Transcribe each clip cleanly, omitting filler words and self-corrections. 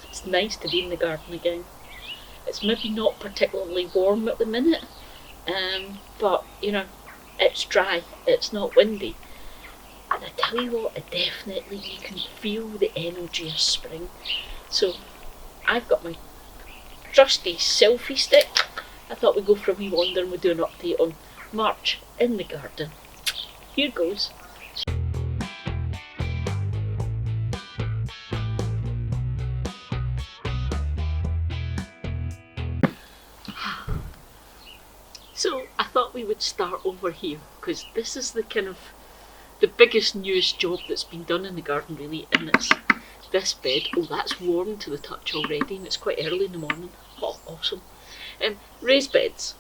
It's nice to be in the garden again. It's maybe not particularly warm at the minute, but you know, it's dry, it's not windy. And I tell you what, definitely you can feel the energy of spring. So I've got my trusty selfie stick. I thought we'd go for a wee wander and we'd do an update on March in the garden. Here goes. So I thought we would start over here because this is the kind of the biggest newest job that's been done in the garden really, and it's this bed. Oh, that's warm to the touch already, and it's quite early in the morning. Oh, awesome. Raised beds.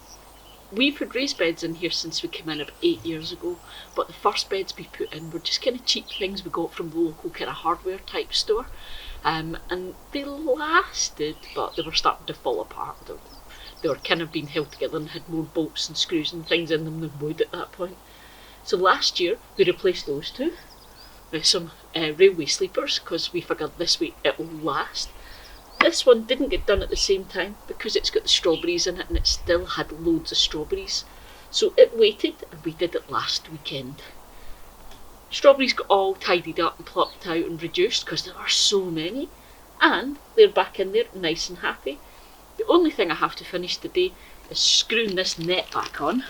We've had raised beds in here since we came in about 8 years ago, but the first beds we put in were just kind of cheap things we got from the local kind of hardware type store, and they lasted, but they were starting to fall apart. They were kind of being held together and had more bolts and screws and things in them than wood at that point. So last year we replaced those two with some railway sleepers because we figured this way it will last. This one didn't get done at the same time because it's got the strawberries in it and it still had loads of strawberries. So it waited and we did it last weekend. Strawberries got all tidied up and plucked out and reduced because there were so many, and they're back in there nice and happy. The only thing I have to finish today is screwing this net back on,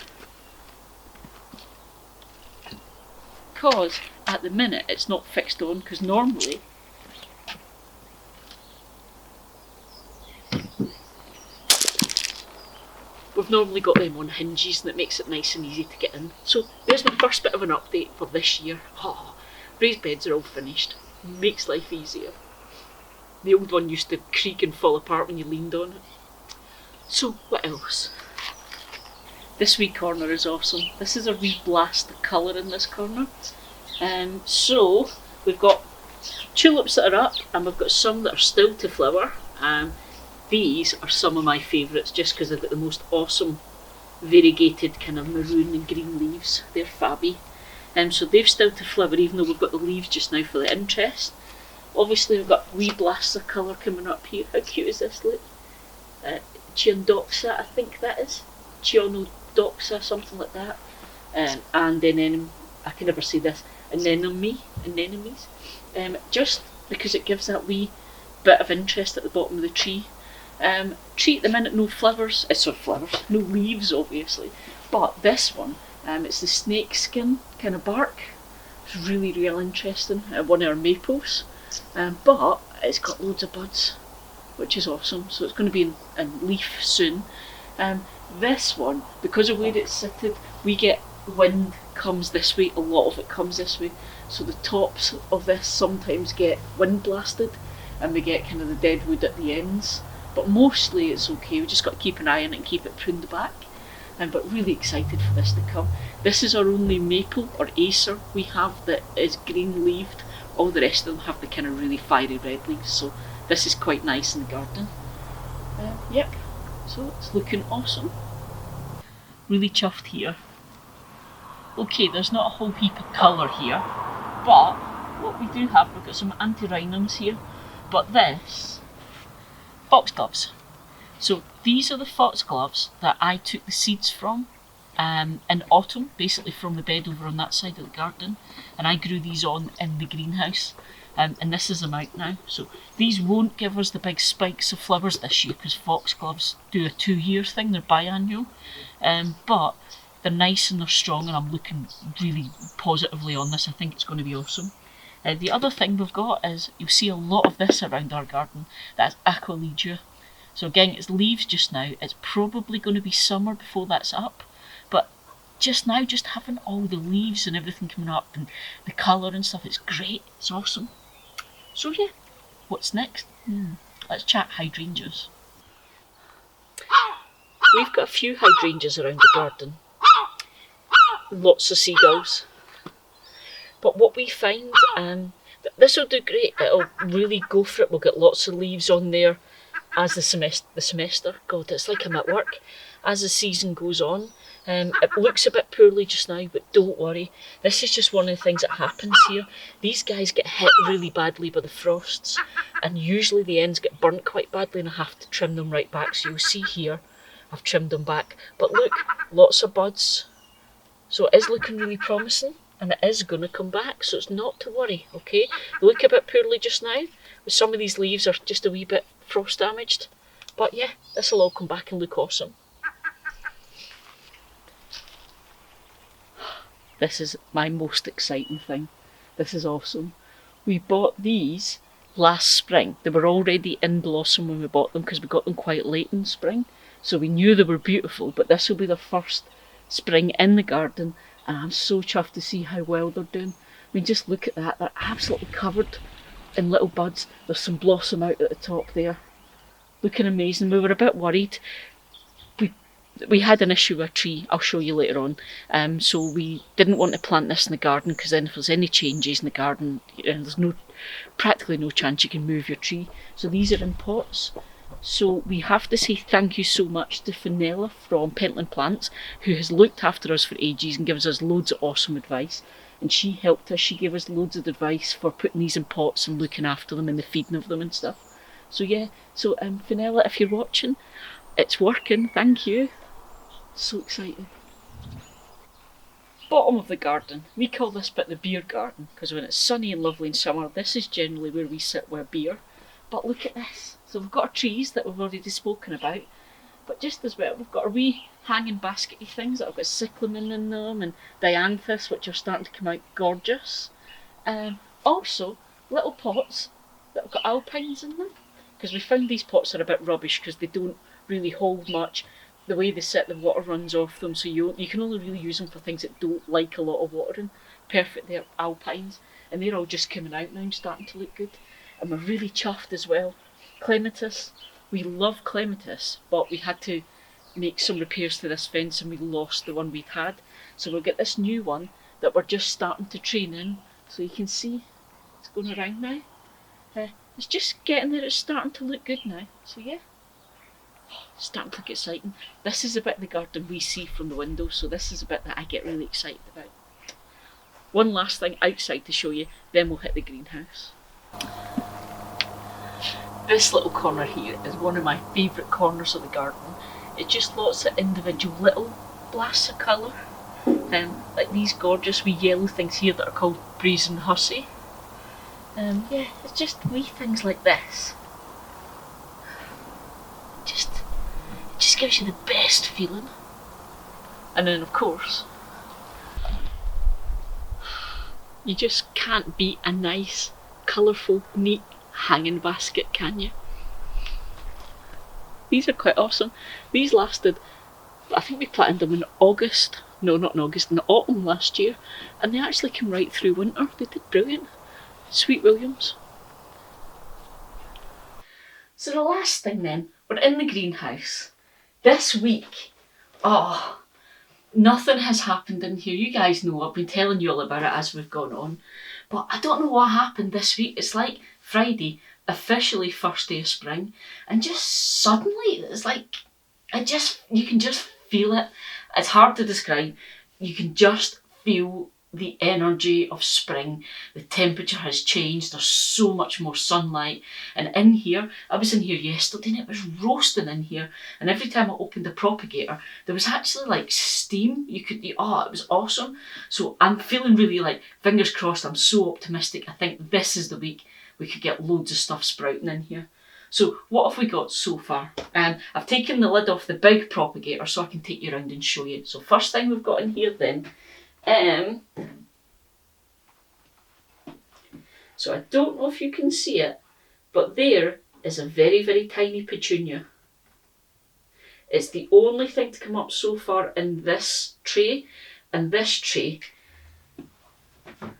because at the minute it's not fixed on, because normally we've normally got them on hinges and it makes it nice and easy to get in. So there's my first bit of an update for this year. Raised beds are all finished. Makes life easier. The old one used to creak and fall apart when you leaned on it. So what else? This wee corner is awesome. This is a wee blast of colour in this corner. So we've got tulips that are up and we've got some that are still to flower. These are some of my favourites just because they've got the most awesome variegated kind of maroon and green leaves. They're fabby. So they've still to flower even though we've got the leaves just now for the interest. Obviously we've got wee blasts of colour coming up here. How cute is this, look? Chiondoxa, I think that is. Chionodoxa, something like that. And then, I can never say this, anemones. Just because it gives that wee bit of interest at the bottom of the tree. Tree at the minute, no flowers, no leaves obviously, but this one, it's the snake skin kind of bark. It's really real interesting, one of our maples, but it's got loads of buds, which is awesome, so it's going to be in leaf soon. This one, because of where it's sitted, we get wind comes this way, a lot of it comes this way, so the tops of this sometimes get wind blasted and we get kind of the dead wood at the ends, but mostly it's okay. We just got to keep an eye on it and keep it pruned back. But really excited for this to come. This is our only maple or acer we have that is green leaved. All the rest of them have the kind of really fiery red leaves, so this is quite nice in the garden. Yep, so it's looking awesome. Really chuffed here. Okay, there's not a whole heap of colour here, but what we do have, we've got some antirrhinums here, but this, foxgloves. So these are the foxgloves that I took the seeds from in autumn, basically from the bed over on that side of the garden, and I grew these on in the greenhouse, and this is them out now. So these won't give us the big spikes of flowers this year because foxgloves do a 2-year thing, they're biannual, but they're nice and they're strong, and I'm looking really positively on this. I think it's going to be awesome. The other thing we've got is, you'll see a lot of this around our garden, that's Aquilegia. So again, it's leaves just now, it's probably going to be summer before that's up, but just now, just having all the leaves and everything coming up and the colour and stuff, it's great, it's awesome. So yeah, what's next? Let's chat hydrangeas. We've got a few hydrangeas around the garden, lots of seagulls. But what we find, this will do great, it'll really go for it, we'll get lots of leaves on there, as the semester, God, it's like I'm at work, as the season goes on. It looks a bit poorly just now, but don't worry. This is just one of the things that happens here. These guys get hit really badly by the frosts, and usually the ends get burnt quite badly, and I have to trim them right back. So you'll see here, I've trimmed them back. But look, lots of buds. So it is looking really promising, and it is going to come back, so it's not to worry, okay? They look a bit poorly just now, but some of these leaves are just a wee bit frost damaged. But yeah, this will all come back and look awesome. This is my most exciting thing. This is awesome. We bought these last spring. They were already in blossom when we bought them because we got them quite late in spring. So we knew they were beautiful, but this will be the first spring in the garden, and I'm so chuffed to see how well they're doing. I mean, just look at that. They're absolutely covered in little buds. There's some blossom out at the top there. Looking amazing. We were a bit worried. We had an issue with a tree, I'll show you later on, so we didn't want to plant this in the garden because then if there's any changes in the garden, there's practically no chance you can move your tree. So these are in pots. So we have to say thank you so much to Fenella from Pentland Plants, who has looked after us for ages and gives us loads of awesome advice. And she helped us, she gave us loads of advice for putting these in pots and looking after them and the feeding of them and stuff. So yeah, so Fenella, if you're watching, it's working, thank you. So excited. Bottom of the garden. We call this bit the beer garden because when it's sunny and lovely in summer, this is generally where we sit with a beer. But look at this. So we've got our trees that we've already spoken about, but just as well we've got our wee hanging baskety things that have got cyclamen in them and dianthus, which are starting to come out gorgeous. Also little pots that have got alpines in them, because we found these pots are a bit rubbish because they don't really hold much. The way they sit, the water runs off them, so you can only really use them for things that don't like a lot of watering. Perfect, they're alpines, and they're all just coming out now and starting to look good. And we're really chuffed as well. Clematis, we love clematis, but we had to make some repairs to this fence and we lost the one we'd had. So we'll get this new one that we're just starting to train in, so you can see it's going around now. It's just getting there, it's starting to look good now, so yeah. Starting to look exciting. This is a bit of the garden we see from the window, so this is a bit that I get really excited about. One last thing outside to show you, then we'll hit the greenhouse. This little corner here is one of my favourite corners of the garden. It's just lots of individual little blasts of colour. Like these gorgeous wee yellow things here that are called brazen hussy. Yeah, it's just wee things like this. It just gives you the best feeling. And then of course, you just can't beat a nice, colourful, neat hanging basket, can you? These are quite awesome. These lasted, I think we planted them in August. No, not in August, in autumn last year. And they actually came right through winter. They did brilliant. Sweet Williams. So the last thing then, we're in the greenhouse. This week, nothing has happened in here. You guys know, I've been telling you all about it as we've gone on. But I don't know what happened this week. It's like Friday, officially first day of spring. And just suddenly, it's like, you can just feel it. It's hard to describe. You can just feel the energy of spring. The temperature has changed. There's so much more sunlight. And in here, I was in here yesterday and it was roasting in here. And every time I opened the propagator, there was actually like steam. It was awesome. So I'm feeling really like, fingers crossed, I'm so optimistic. I think this is the week we could get loads of stuff sprouting in here. So what have we got so far? I've taken the lid off the big propagator so I can take you around and show you. So first thing we've got in here then, so I don't know if you can see it, but there is a very, very tiny petunia. It's the only thing to come up so far in this tray, and this tray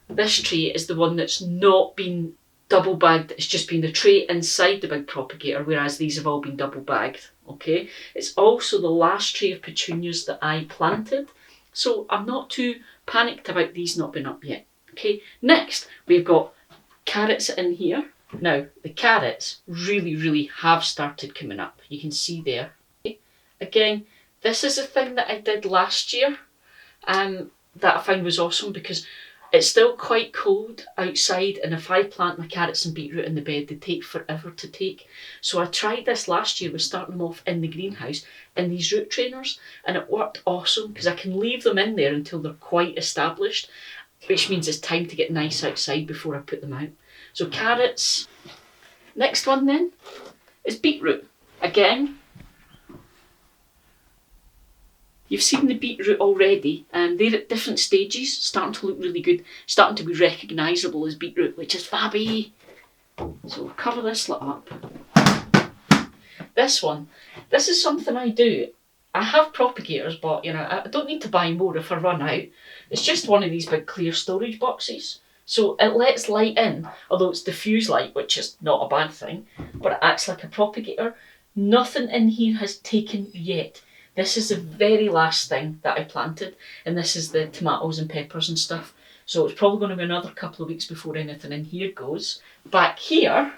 is the one that's not been double bagged. It's just been the tray inside the big propagator, whereas these have all been double bagged, okay? It's also the last tray of petunias that I planted, so I'm not too panicked about these not being up yet, okay? Next, we've got carrots in here. Now, the carrots really have started coming up. You can see there. Again, this is a thing that I did last year that I found was awesome because it's still quite cold outside, and if I plant my carrots and beetroot in the bed, they take forever to take. So I tried this last year with starting them off in the greenhouse in these root trainers, and it worked awesome because I can leave them in there until they're quite established, which means it's time to get nice outside before I put them out. So carrots. Next one then is beetroot. Again, you've seen the beetroot already, and they're at different stages, starting to look really good, starting to be recognisable as beetroot, which is fabby. So we'll cover this lot up. This one, this is something I do. I have propagators, but I don't need to buy more if I run out. It's just one of these big clear storage boxes. So it lets light in, although it's diffuse light, which is not a bad thing, but it acts like a propagator. Nothing in here has taken yet. This is the very last thing that I planted, and this is the tomatoes and peppers and stuff. So it's probably going to be another couple of weeks before anything in here goes. Back here,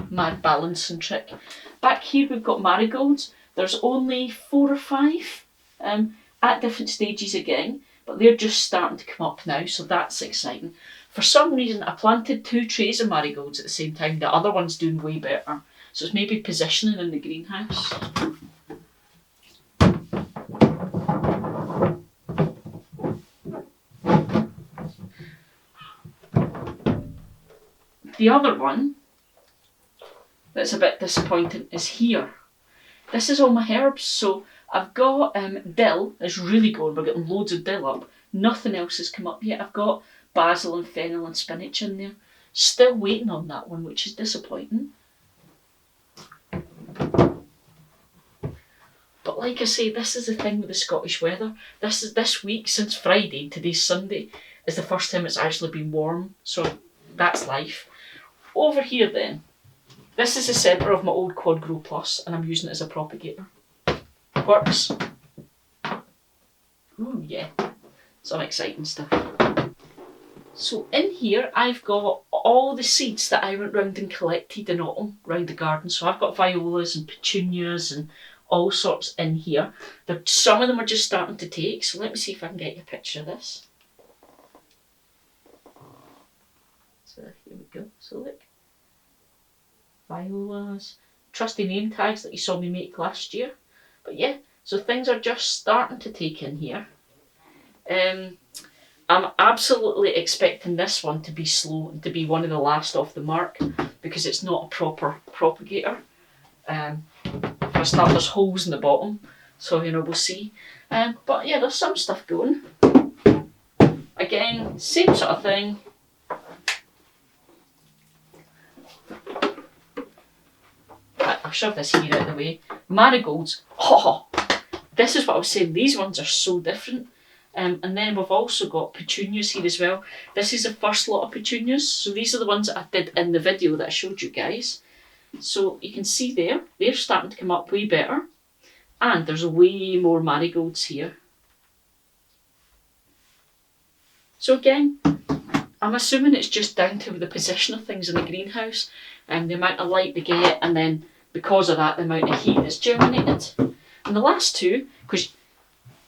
mad balancing trick. Back here we've got marigolds. There's only 4 or 5 at different stages again, but they're just starting to come up now, so that's exciting. For some reason I planted 2 trays of marigolds at the same time. The other one's doing way better, so it's maybe positioning in the greenhouse. The other one that's a bit disappointing is here. This is all my herbs, so I've got dill is really going. We're getting loads of dill up. Nothing else has come up yet. I've got basil and fennel and spinach in there. Still waiting on that one, which is disappointing. But like I say, this is the thing with the Scottish weather. This week, since Friday, today's Sunday, is the first time it's actually been warm. So that's life. Over here then, this is the centre of my old Quad Grow Plus, and I'm using it as a propagator. Works. Ooh, yeah. Some exciting stuff. So in here, I've got all the seeds that I went round and collected in autumn round the garden. So I've got violas and petunias and all sorts in here. Some of them are just starting to take, so let me see if I can get you a picture of this. So here we go. So look. Violas. Trusty name tags that you saw me make last year. But yeah, so things are just starting to take in here. I'm absolutely expecting this one to be slow and to be one of the last off the mark because it's not a proper propagator. For a start, there's holes in the bottom, so we'll see. But yeah, there's some stuff going. Again, same sort of thing. I'll shove this here out of the way. Marigolds. Oh, this is what I was saying. These ones are so different. And then we've also got petunias here as well. This is the first lot of petunias. So these are the ones that I did in the video that I showed you guys. So you can see there, they're starting to come up way better. And there's way more marigolds here. So again, I'm assuming it's just down to the position of things in the greenhouse and the amount of light they get, and then because of that, the amount of heat that's germinated. And the last two, because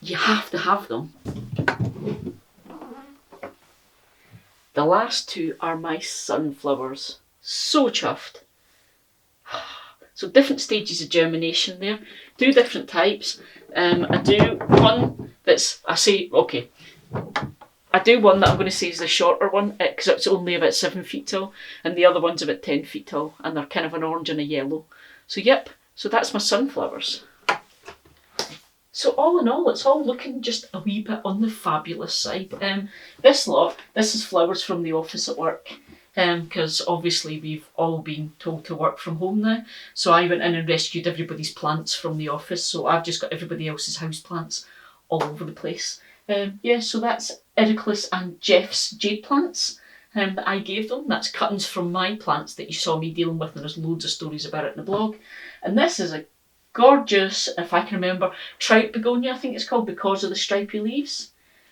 you have to have them, the last two are my sunflowers. So chuffed. So different stages of germination there, 2 different types. I do one that's, I do one that I'm going to say is the shorter one because it's only about 7 feet tall, and the other one's about 10 feet tall, and they're kind of an orange and a yellow. So yep, so that's my sunflowers. So all in all, it's all looking just a wee bit on the fabulous side. This is flowers from the office at work, because obviously we've all been told to work from home now. So I went in and rescued everybody's plants from the office, so I've just got everybody else's house plants all over the place. Yeah, so that's Ericlis and Jeff's jade plants that I gave them. That's cuttings from my plants that you saw me dealing with, and there's loads of stories about it in the blog. And this is a gorgeous, if I can remember, trout begonia, I think it's called, because of the stripy leaves,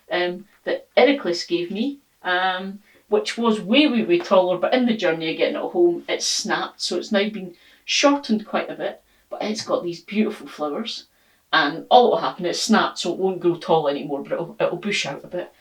that Ericles gave me, which was way taller, but in the journey of getting it home, it snapped, so it's now been shortened quite a bit, but it's got these beautiful flowers, and all that will happen is snap, so it won't grow tall anymore, but it'll bush out a bit.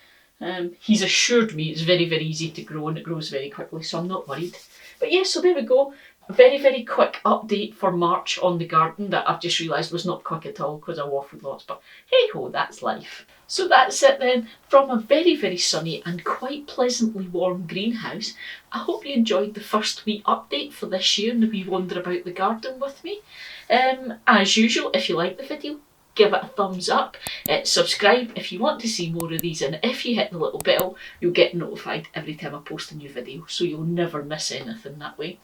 He's assured me it's very easy to grow and it grows very quickly, so I'm not worried. But yeah, so there we go. A very quick update for March on the garden that I've just realised was not quick at all because I waffled lots, but hey ho, that's life. So that's it then, from a very sunny and quite pleasantly warm greenhouse. I hope you enjoyed the first wee update for this year and the wee wander about the garden with me. As usual, if you like the video, give it a thumbs up, subscribe if you want to see more of these, and if you hit the little bell, you'll get notified every time I post a new video, so you'll never miss anything that way.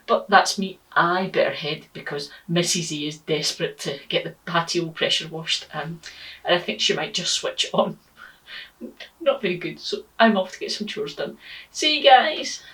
But that's me. I better head because Mrs. A is desperate to get the patio pressure washed, and I think she might just switch on. Not very good, so I'm off to get some chores done. See you guys!